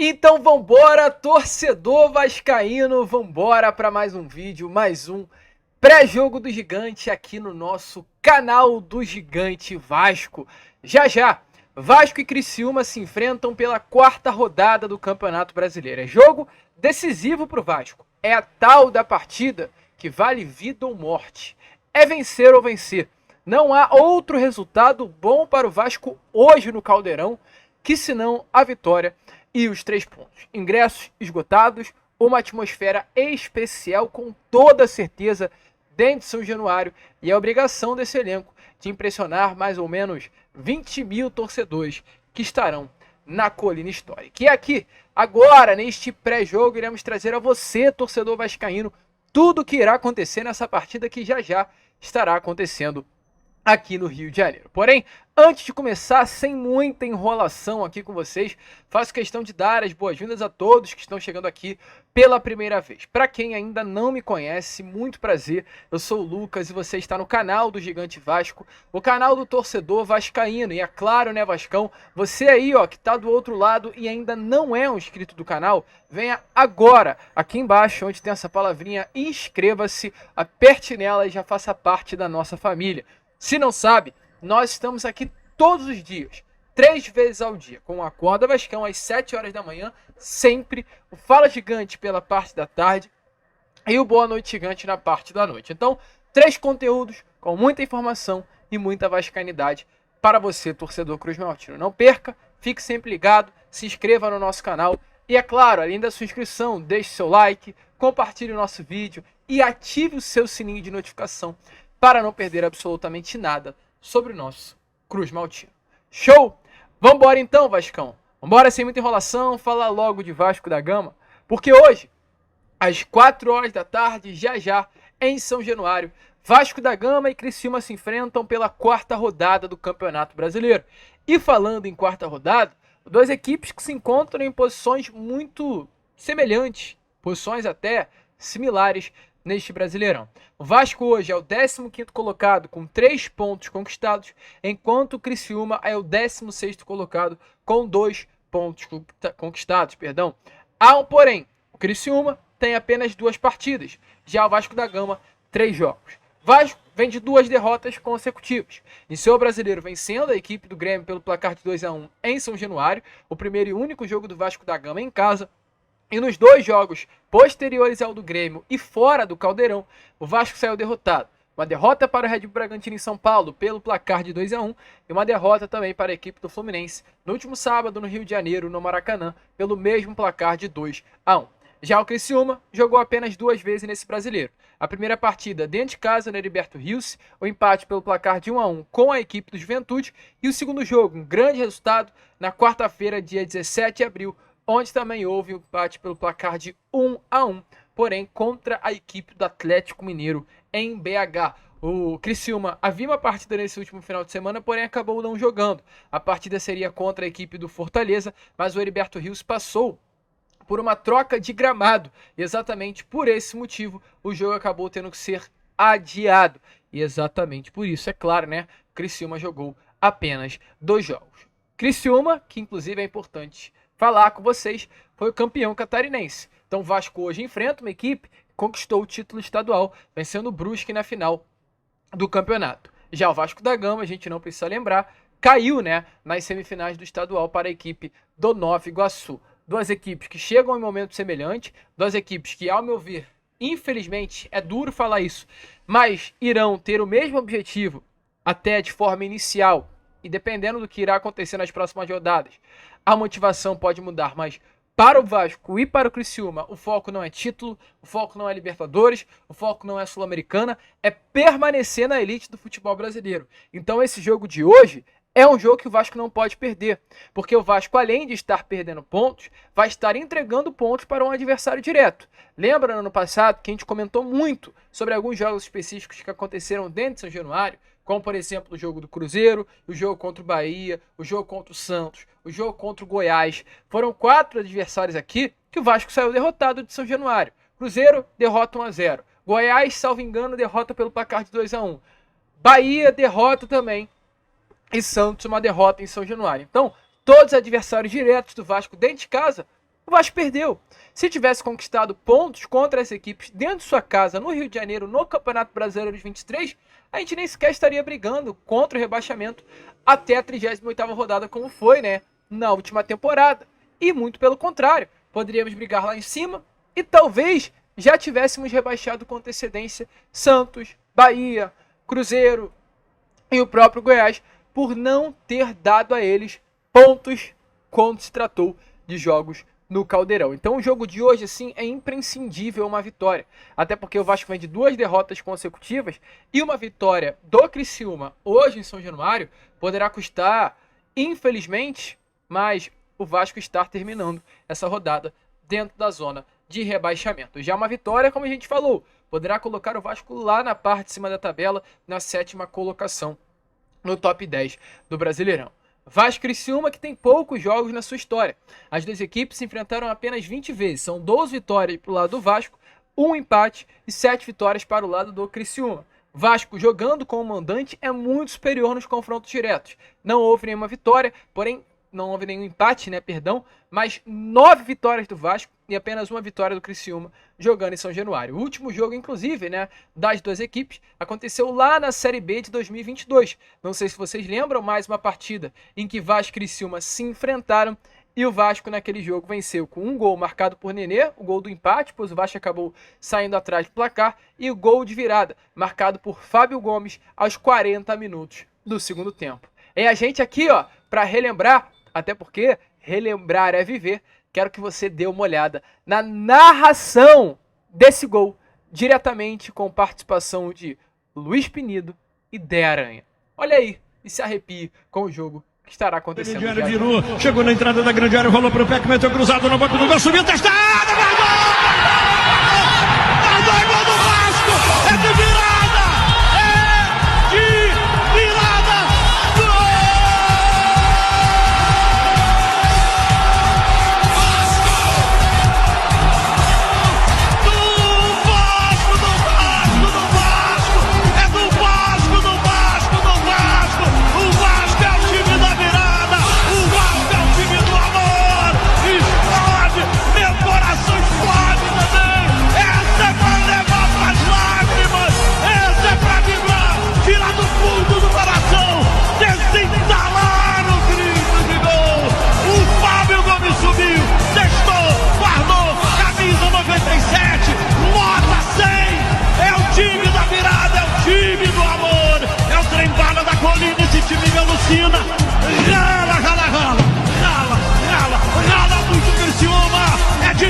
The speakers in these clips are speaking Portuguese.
Então vambora, torcedor vascaíno, vambora para mais um vídeo, mais um pré-jogo do Gigante aqui no nosso canal do Gigante Vasco. Já já, Vasco e Criciúma se enfrentam pela quarta rodada do Campeonato Brasileiro. É jogo decisivo para o Vasco, é a tal da partida que vale vida ou morte. É vencer ou vencer. Não há outro resultado bom para o Vasco hoje no Caldeirão que senão a vitória e os 3 pontos. Ingressos esgotados, uma atmosfera especial com toda certeza dentro de São Januário e a obrigação desse elenco de impressionar mais ou menos 20 mil torcedores que estarão na Colina Histórica. E aqui, agora, neste pré-jogo, iremos trazer a você, torcedor vascaíno, tudo o que irá acontecer nessa partida que já já estará acontecendo aqui no Rio de Janeiro. Porém, antes de começar, sem muita enrolação aqui com vocês, faço questão de dar as boas-vindas a todos que estão chegando aqui pela primeira vez. Para quem ainda não me conhece, muito prazer, eu sou o Lucas e você está no canal do Gigante Vasco, o canal do torcedor vascaíno. E é claro, né, Vascão, você aí, ó, que tá do outro lado e ainda não é um inscrito do canal, venha agora, aqui embaixo, onde tem essa palavrinha, inscreva-se, aperte nela e já faça parte da nossa família. Se não sabe, nós estamos aqui todos os dias, 3 vezes ao dia, com o Acorda Vascão às 7 horas da manhã, sempre, o Fala Gigante pela parte da tarde e o Boa Noite Gigante na parte da noite. Então, 3 conteúdos com muita informação e muita vascainidade para você, torcedor cruzmaltino. Não perca, fique sempre ligado, se inscreva no nosso canal e, é claro, além da sua inscrição, deixe seu like, compartilhe o nosso vídeo e ative o seu sininho de notificação para não perder absolutamente nada sobre o nosso cruzmaltino. Show? Vambora então, Vascão. Vambora sem muita enrolação, falar logo de Vasco da Gama, porque hoje, às 4 horas da tarde, já, em São Januário, Vasco da Gama e Criciúma se enfrentam pela quarta rodada do Campeonato Brasileiro. E falando em quarta rodada, duas equipes que se encontram em posições muito semelhantes, posições até similares neste Brasileirão. O Vasco hoje é o 15º colocado com 3 pontos conquistados, enquanto o Criciúma é o 16º colocado com 2 pontos conquistados. Há um porém, o Criciúma tem apenas 2 partidas, já o Vasco da Gama 3 jogos. Vasco vem de 2 derrotas consecutivas. Iniciou o Brasileiro vencendo a equipe do Grêmio pelo placar de 2-1 em São Januário, o primeiro e único jogo do Vasco da Gama em casa. E nos 2 jogos posteriores ao do Grêmio e fora do Caldeirão, o Vasco saiu derrotado. Uma derrota para o Red Bull Bragantino em São Paulo pelo placar de 2-1 e uma derrota também para a equipe do Fluminense no último sábado no Rio de Janeiro, no Maracanã, pelo mesmo placar de 2-1. Já o Criciúma jogou apenas 2 vezes nesse Brasileiro. A primeira partida dentro de casa no Heriberto Rios, o empate pelo placar de 1-1 com a equipe do Juventude, e o segundo jogo, um grande resultado, na quarta-feira, dia 17 de abril, onde também houve um empate pelo placar de 1-1, porém contra a equipe do Atlético Mineiro em BH. O Criciúma havia uma partida nesse último final de semana, porém acabou não jogando. A partida seria contra a equipe do Fortaleza, mas o Heriberto Rios passou por uma troca de gramado. E exatamente por esse motivo, o jogo acabou tendo que ser adiado. E exatamente por isso, é claro, né? O Criciúma jogou apenas 2 jogos. Criciúma, que inclusive é importante falar com vocês, foi o campeão catarinense. Então o Vasco hoje enfrenta uma equipe que conquistou o título estadual, vencendo o Brusque na final do campeonato. Já o Vasco da Gama, a gente não precisa lembrar, caiu, né, nas semifinais do estadual para a equipe do Nova Iguaçu. 2 equipes que chegam em momento semelhante, 2 equipes que, ao meu ver, infelizmente, é duro falar isso, mas irão ter o mesmo objetivo até de forma inicial, e dependendo do que irá acontecer nas próximas rodadas, a motivação pode mudar, mas para o Vasco e para o Criciúma, o foco não é título, o foco não é Libertadores, o foco não é Sul-Americana, é permanecer na elite do futebol brasileiro. Então esse jogo de hoje é um jogo que o Vasco não pode perder, porque o Vasco, além de estar perdendo pontos, vai estar entregando pontos para um adversário direto. Lembra no ano passado que a gente comentou muito sobre alguns jogos específicos que aconteceram dentro de São Januário, como por exemplo o jogo do Cruzeiro, o jogo contra o Bahia, o jogo contra o Santos, o jogo contra o Goiás. Foram 4 adversários aqui que o Vasco saiu derrotado de São Januário. Cruzeiro, derrota 1-0. Goiás, salvo engano, derrota pelo placar de 2-1. Bahia, derrota também. E Santos, uma derrota em São Januário. Então, todos os adversários diretos do Vasco dentro de casa o Vasco perdeu. Se tivesse conquistado pontos contra as equipes dentro de sua casa, no Rio de Janeiro, no Campeonato Brasileiro de 23, a gente nem sequer estaria brigando contra o rebaixamento até a 38ª rodada, como foi, né, na última temporada. E muito pelo contrário, poderíamos brigar lá em cima e talvez já tivéssemos rebaixado com antecedência Santos, Bahia, Cruzeiro e o próprio Goiás, por não ter dado a eles pontos quando se tratou de jogos no Caldeirão. Então o jogo de hoje, assim, é imprescindível uma vitória. Até porque o Vasco vem de 2 derrotas consecutivas e uma vitória do Criciúma hoje em São Januário poderá custar, infelizmente, mas o Vasco estar terminando essa rodada dentro da zona de rebaixamento. Já uma vitória, como a gente falou, poderá colocar o Vasco lá na parte de cima da tabela, na 7ª colocação no top 10 do Brasileirão. Vasco e Criciúma, que tem poucos jogos na sua história. As duas equipes se enfrentaram apenas 20 vezes. São 12 vitórias para o lado do Vasco, 1 empate e 7 vitórias para o lado do Criciúma. Vasco, jogando como mandante, é muito superior nos confrontos diretos. Não houve nenhuma vitória, porém não houve nenhum empate, mas 9 vitórias do Vasco e apenas 1 vitória do Criciúma jogando em São Januário. O último jogo, inclusive, das duas equipes, aconteceu lá na Série B de 2022. Não sei se vocês lembram, mais uma partida em que Vasco e Criciúma se enfrentaram e o Vasco naquele jogo venceu com um gol marcado por Nenê, o gol do empate, pois o Vasco acabou saindo atrás do placar, e o gol de virada, marcado por Fábio Gomes aos 40 minutos do segundo tempo. É a gente aqui, para relembrar, até porque relembrar é viver. Quero que você dê uma olhada na narração desse gol, diretamente com participação de Luiz Pinido e Dé Aranha. Olha aí e se arrepie com o jogo que estará acontecendo. Virou, chegou na entrada da grande área, rolou pro pé, meteu cruzado no banco do gol, subiu, testada, vai gol! Vai gol do Vasco! É de virada!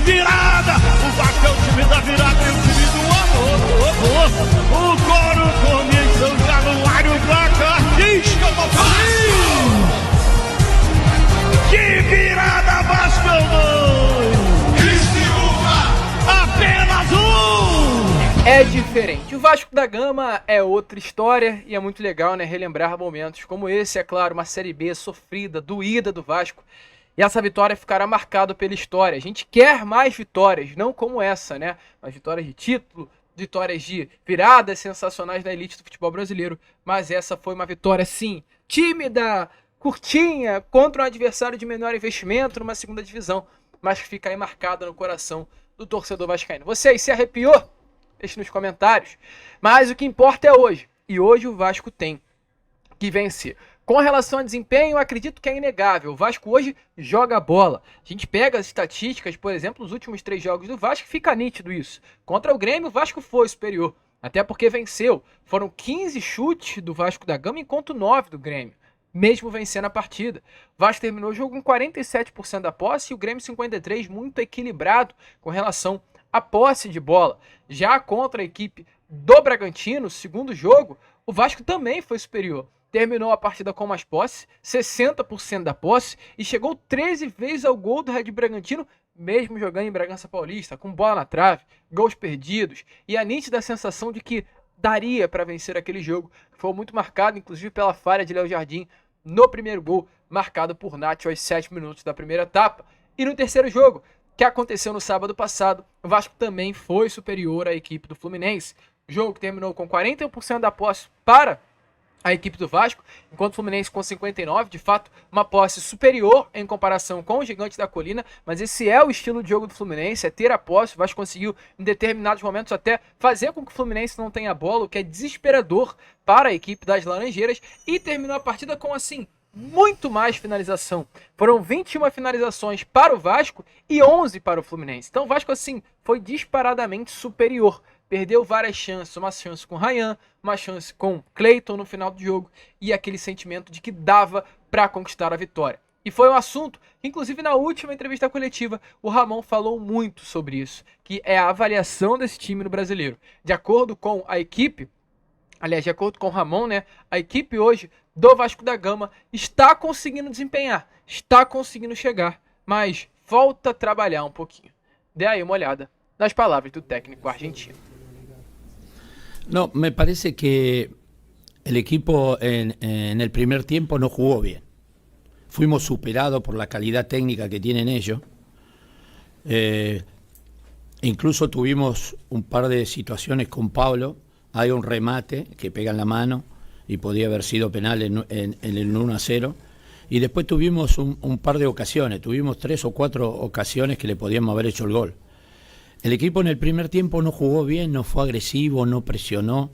Virada, o Vasco é o time da virada e o time do amor. O coro começou em São Januário pra Cartisca, que virada, Vasco 2, Criciúma apenas 1. É diferente. O Vasco da Gama é outra história e é muito legal, relembrar momentos como esse. É claro, uma Série B sofrida, doída do Vasco. E essa vitória ficará marcada pela história. A gente quer mais vitórias, não como essa, Mas vitórias de título, vitórias de viradas sensacionais da elite do futebol brasileiro. Mas essa foi uma vitória, sim, tímida, curtinha, contra um adversário de menor investimento numa segunda divisão. Mas que fica aí marcada no coração do torcedor vascaíno. Você aí se arrepiou? Deixe nos comentários. Mas o que importa é hoje. E hoje o Vasco tem que vencer. Com relação a desempenho, eu acredito que é inegável. O Vasco hoje joga bola. A gente pega as estatísticas, por exemplo, nos últimos 3 jogos do Vasco, fica nítido isso. Contra o Grêmio, o Vasco foi superior. Até porque venceu. Foram 15 chutes do Vasco da Gama, enquanto 9 do Grêmio. Mesmo vencendo a partida. O Vasco terminou o jogo com 47% da posse e o Grêmio 53%, muito equilibrado com relação à posse de bola. Já contra a equipe do Bragantino, segundo jogo, o Vasco também foi superior. Terminou a partida com mais posse, 60% da posse, e chegou 13 vezes ao gol do Red Bragantino, mesmo jogando em Bragança Paulista, com bola na trave, gols perdidos, e a nítida sensação de que daria para vencer aquele jogo, que foi muito marcado, inclusive pela falha de Léo Jardim no primeiro gol, marcado por Nacho aos 7 minutos da primeira etapa. E no terceiro jogo, que aconteceu no sábado passado, o Vasco também foi superior à equipe do Fluminense. Jogo que terminou com 41% da posse para a equipe do Vasco, enquanto o Fluminense com 59, de fato, uma posse superior em comparação com o Gigante da Colina, mas esse é o estilo de jogo do Fluminense, é ter a posse. O Vasco conseguiu, em determinados momentos, até fazer com que o Fluminense não tenha bola, o que é desesperador para a equipe das Laranjeiras, e terminou a partida com, assim, muito mais finalização. Foram 21 finalizações para o Vasco e 11 para o Fluminense. Então o Vasco, assim, foi disparadamente superior. Perdeu várias chances, uma chance com Ryan, uma chance com Cleiton no final do jogo e aquele sentimento de que dava para conquistar a vitória. E foi um assunto, inclusive na última entrevista coletiva, o Ramon falou muito sobre isso, que é a avaliação desse time no Brasileiro. De acordo com a equipe, aliás, de acordo com o Ramon, né, a equipe hoje do Vasco da Gama está conseguindo desempenhar, está conseguindo chegar, mas falta a trabalhar um pouquinho. Dê aí uma olhada nas palavras do técnico argentino. No, me parece que el equipo en el primer tiempo no jugó bien. Fuimos superados por la calidad técnica que tienen ellos. Incluso tuvimos un par de situaciones con Pablo. Hay un remate que pega en la mano y podía haber sido penal en el 1-0. Y después tuvimos un par de ocasiones. Tuvimos 3 o 4 ocasiones que le podíamos haber hecho el gol. El equipo en el primer tiempo no jugó bien, no fue agresivo, no presionó.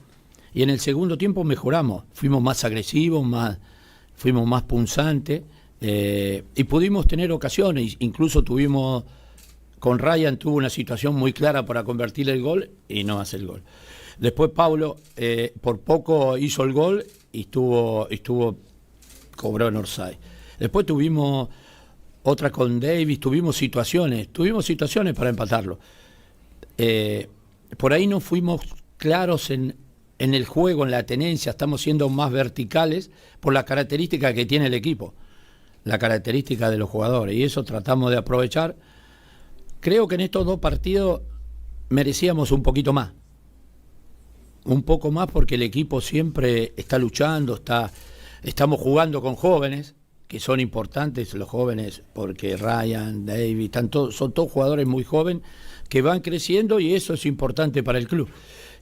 Y en el segundo tiempo mejoramos. Fuimos más agresivos, fuimos más punzantes. Y pudimos tener ocasiones. Incluso tuvimos, con Ryan tuvo una situación muy clara para convertir el gol y no hace el gol. Después Pablo por poco hizo el gol y cobró en offside. Después tuvimos otra con Davis, tuvimos situaciones para empatarlo. Por ahí no fuimos claros en el juego, en la tenencia, estamos siendo más verticales por la característica que tiene el equipo, la característica de los jugadores, y eso tratamos de aprovechar. Creo que en estos 2 partidos merecíamos un poquito más. Un poco más porque el equipo siempre está luchando, estamos jugando con jóvenes, que son importantes los jóvenes, porque Ryan, David, son todos jugadores muy jóvenes que van creciendo y eso es importante para el club.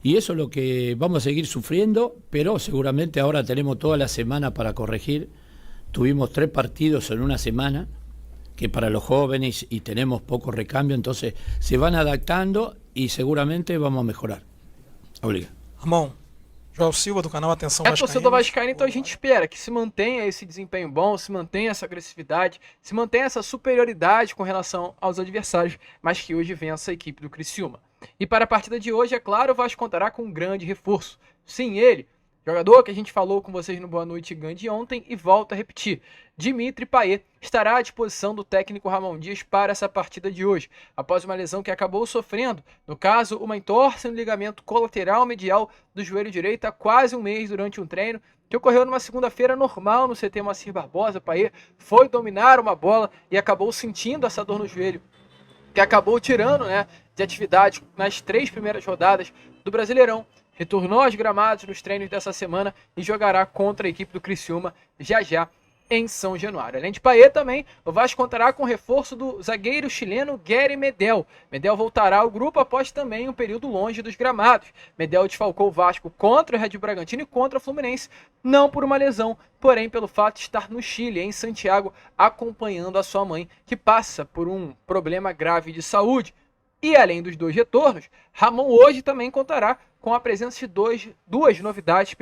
Y eso es lo que vamos a seguir sufriendo, pero seguramente ahora tenemos toda la semana para corregir. Tuvimos 3 partidos en una semana, que para los jóvenes y tenemos poco recambio, entonces se van adaptando y seguramente vamos a mejorar. Obrigado. Ramon, João Silva do canal Atenção É Vascaíno. torcedor vascaíno, então a gente espera que se mantenha esse desempenho bom, se mantenha essa agressividade, se mantenha essa superioridade com relação aos adversários, mas que hoje vença a equipe do Criciúma. E para a partida de hoje, é claro, o Vasco contará com um grande reforço. Sim, ele, jogador que a gente falou com vocês no Boa Noite Gigante ontem e volta a repetir. Dimitri Payet estará à disposição do técnico Ramon Dias para essa partida de hoje, após uma lesão que acabou sofrendo, no caso, uma entorse no ligamento colateral medial do joelho direito há quase um mês durante um treino, que ocorreu numa segunda-feira normal no CT Moacir Barbosa. Payet foi dominar uma bola e acabou sentindo essa dor no joelho, que acabou tirando, né, de atividade nas 3 primeiras rodadas do Brasileirão. Retornou aos gramados nos treinos dessa semana e jogará contra a equipe do Criciúma já em São Januário. Além de Payet também, o Vasco contará com o reforço do zagueiro chileno Guery Medel. Medel voltará ao grupo após também um período longe dos gramados. Medel desfalcou o Vasco contra o Red Bull Bragantino e contra o Fluminense, não por uma lesão, porém pelo fato de estar no Chile, em Santiago, acompanhando a sua mãe, que passa por um problema grave de saúde. E além dos 2 retornos, Ramon hoje também contará com a presença de duas novidades,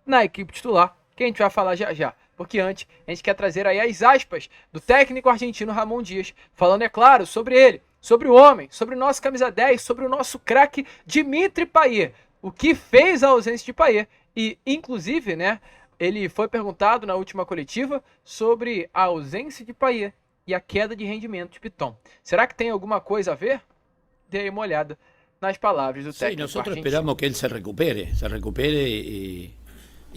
na equipe titular, que a gente vai falar já. Porque antes, a gente quer trazer aí as aspas do técnico argentino Ramon Dias, falando, é claro, sobre ele, sobre o homem, sobre o nosso camisa 10, sobre o nosso craque Dimitri Payet, o que fez a ausência de Payet. E, inclusive, né, ele foi perguntado na última coletiva sobre a ausência de Payet e a queda de rendimento de Piton. Será que tem alguma coisa a ver? Dê uma olhada nas palavras do técnico nosotros argentino. esperamos que él se recupere y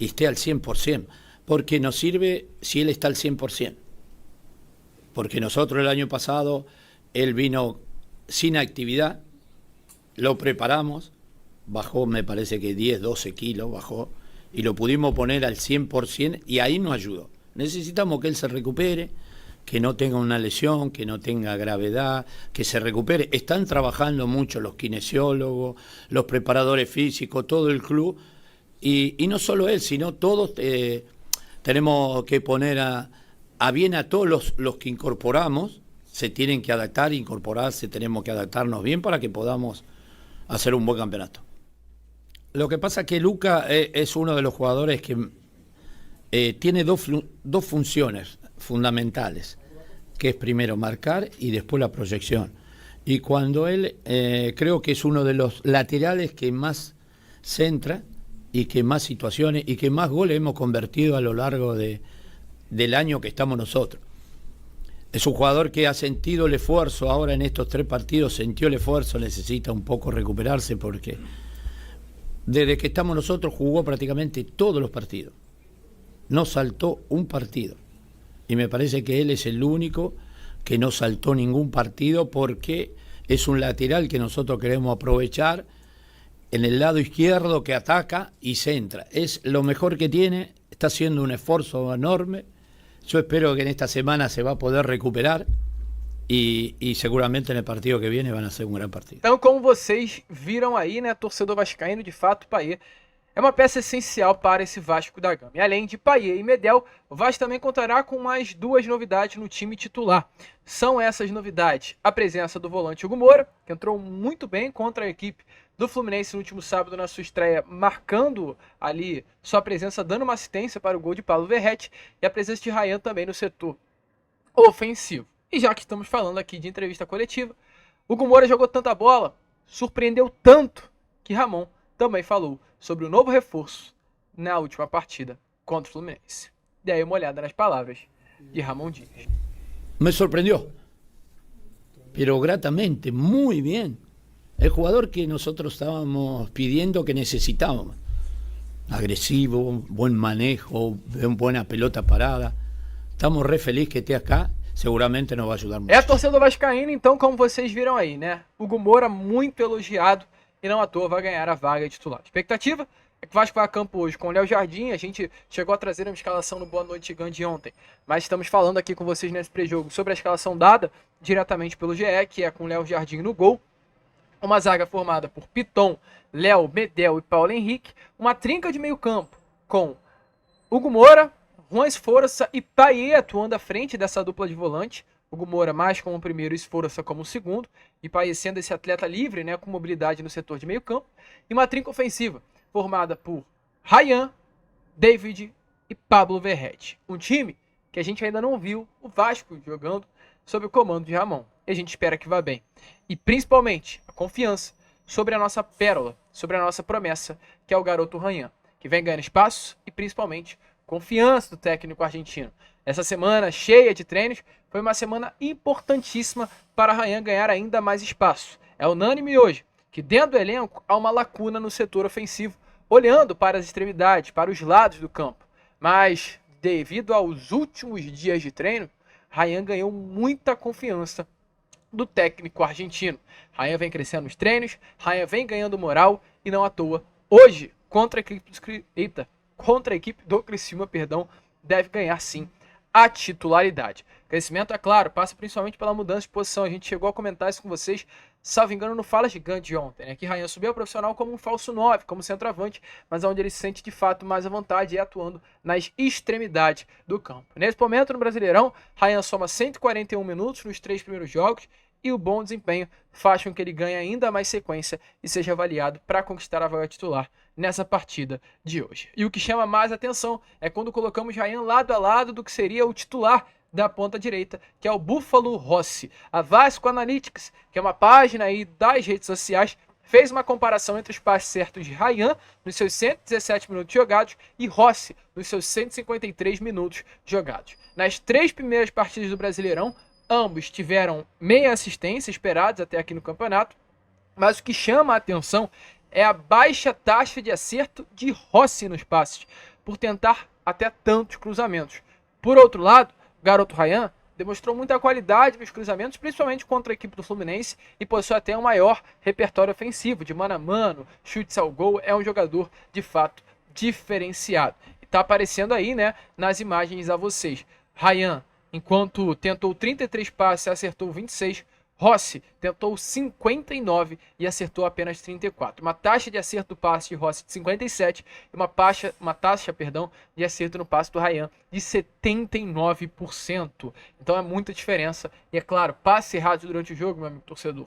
esté al 100%, porque nos sirve si él está al 100%. Porque nosotros el año pasado, él vino sin actividad, lo preparamos, bajó me parece que 10, 12 kilos, bajó, y lo pudimos poner al 100% y ahí nos ayudó. Necesitamos que él se recupere, que no tenga una lesión, que no tenga gravedad, que se recupere. Están trabajando mucho los kinesiólogos, los preparadores físicos, todo el club, Y no solo él, sino todos tenemos que poner a bien a todos los que incorporamos, se tienen que adaptar, incorporarse, tenemos que adaptarnos bien para que podamos hacer un buen campeonato. Lo que pasa es que Luca es uno de los jugadores que tiene dos funciones fundamentales, que es primero marcar y después la proyección. Y cuando él, creo que es uno de los laterales que más centra y que más situaciones y que más goles hemos convertido a lo largo del año que estamos nosotros. Es un jugador que ha sentido el esfuerzo, ahora en estos 3 partidos sintió el esfuerzo, necesita un poco recuperarse porque desde que estamos nosotros jugó prácticamente todos los partidos. No saltó un partido. Y me parece que él es el único que no saltó ningún partido porque es un lateral que nosotros queremos aprovechar en el lado izquierdo, que ataca y centra. Es lo mejor que tiene, está haciendo un esfuerzo enorme. Yo espero que en esta semana se va a poder recuperar e seguramente no partido que viene van a ser um grande partido. Então, como vocês viram aí, né, torcedor vascaíno, de fato, Payet é uma peça essencial para esse Vasco da Gama. E além de Payet e Medel, o Vasco também contará com mais 2 novidades no time titular. São essas novidades: a presença do volante Hugo Moura, que entrou muito bem contra a equipe do Fluminense no último sábado na sua estreia, marcando ali sua presença, dando uma assistência para o gol de Pablo Verratti, e a presença de Ryan também no setor ofensivo. E já que estamos falando aqui de entrevista coletiva, Hugo Moura jogou tanta bola, surpreendeu tanto, que Ramon também falou sobre o novo reforço na última partida contra o Fluminense. Dê aí uma olhada nas palavras de Ramon Dias. Me sorprendió, pero gratamente, muy bien. El jugador que nosotros estábamos pidiendo, que necesitábamos. Agresivo, buen manejo, buena pelota parada. Estamos re felices que esté acá. Seguramente nos vai ajudar muito. É a torcida vascaína, então, como vocês viram aí, né? Hugo Moura muito elogiado e não à toa vai ganhar a vaga de titular. A expectativa é que o Vasco vai a campo hoje com o Léo Jardim. A gente chegou a trazer uma escalação no Boa Noite Gigante ontem, mas estamos falando aqui com vocês nesse pré-jogo sobre a escalação dada diretamente pelo GE, que é com o Léo Jardim no gol. Uma zaga formada por Piton, Léo, Medel e Paulo Henrique. Uma trinca de meio campo com Hugo Moura, Juan Esforça e Payet atuando à frente dessa dupla de volante. Hugo Moura mais como o primeiro e Esforça como o segundo. E Payet sendo esse atleta livre, né, com mobilidade no setor de meio campo. E uma trinca ofensiva formada por Ryan, David e Pablo Verratti. Um time que a gente ainda não viu o Vasco jogando sob o comando de Ramon. E a gente espera que vá bem. E principalmente a confiança sobre a nossa pérola, sobre a nossa promessa, que é o garoto Ryan, que vem ganhando espaço e principalmente confiança do técnico argentino. Essa semana cheia de treinos foi uma semana importantíssima para Ryan ganhar ainda mais espaço. É unânime hoje que dentro do elenco há uma lacuna no setor ofensivo, olhando para as extremidades, para os lados do campo. Mas devido aos últimos dias de treino, Ryan ganhou muita confiança do técnico argentino. Ryan vem crescendo nos treinos, Ryan vem ganhando moral e não à toa. Hoje, contra a equipe do Criciúma, deve ganhar sim a titularidade. Crescimento, é claro, passa principalmente pela mudança de posição. A gente chegou a comentar isso com vocês, salvo engano, no Fala Gigante de ontem, né? Que Ryan subiu ao profissional como um falso 9, como centroavante, mas onde ele se sente de fato mais à vontade é atuando nas extremidades do campo. Nesse momento, no Brasileirão, Ryan soma 141 minutos nos 3 primeiros jogos, e o bom desempenho faz com que ele ganhe ainda mais sequência e seja avaliado para conquistar a vaga titular nessa partida de hoje. E o que chama mais atenção é quando colocamos Ryan lado a lado do que seria o titular da ponta direita, que é o Búfalo Rossi. A Vasco Analytics, que é uma página aí das redes sociais, fez uma comparação entre os passes certos de Ryan nos seus 117 minutos jogados e Rossi nos seus 153 minutos jogados. Nas 3 primeiras partidas do Brasileirão, ambos tiveram meia assistência esperados até aqui no campeonato, mas o que chama a atenção é a baixa taxa de acerto de Rossi nos passes, por tentar até tantos cruzamentos. Por outro lado, o garoto Ryan demonstrou muita qualidade nos cruzamentos, principalmente contra a equipe do Fluminense, e possui até um maior repertório ofensivo, de mano a mano, chutes ao gol. É um jogador, de fato, diferenciado. E está aparecendo aí, né, nas imagens a vocês. Ryan, enquanto tentou 33 passes, acertou 26. Rossi tentou 59 e acertou apenas 34. Uma taxa de acerto do passe de Rossi de 57 e uma taxa de acerto no passe do Ryan de 79%. Então é muita diferença. E é claro, passe errado durante o jogo, meu amigo torcedor,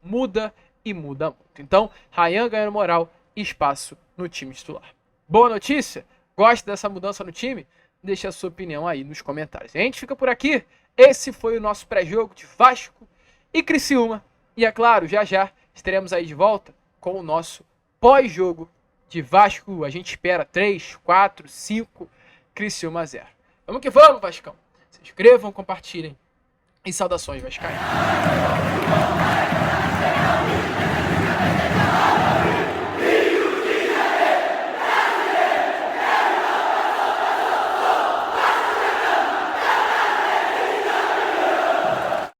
muda e muda muito. Então, Ryan ganhando moral e espaço no time titular. Boa notícia? Gosta dessa mudança no time? Deixa a sua opinião aí nos comentários. A gente fica por aqui. Esse foi o nosso pré-jogo de Vasco e Criciúma. E é claro, já já estaremos aí de volta com o nosso pós-jogo de Vasco. A gente espera 3, 4, 5, Criciúma 0. Vamos que vamos, Vascão. Se inscrevam, compartilhem. E saudações vascaínas.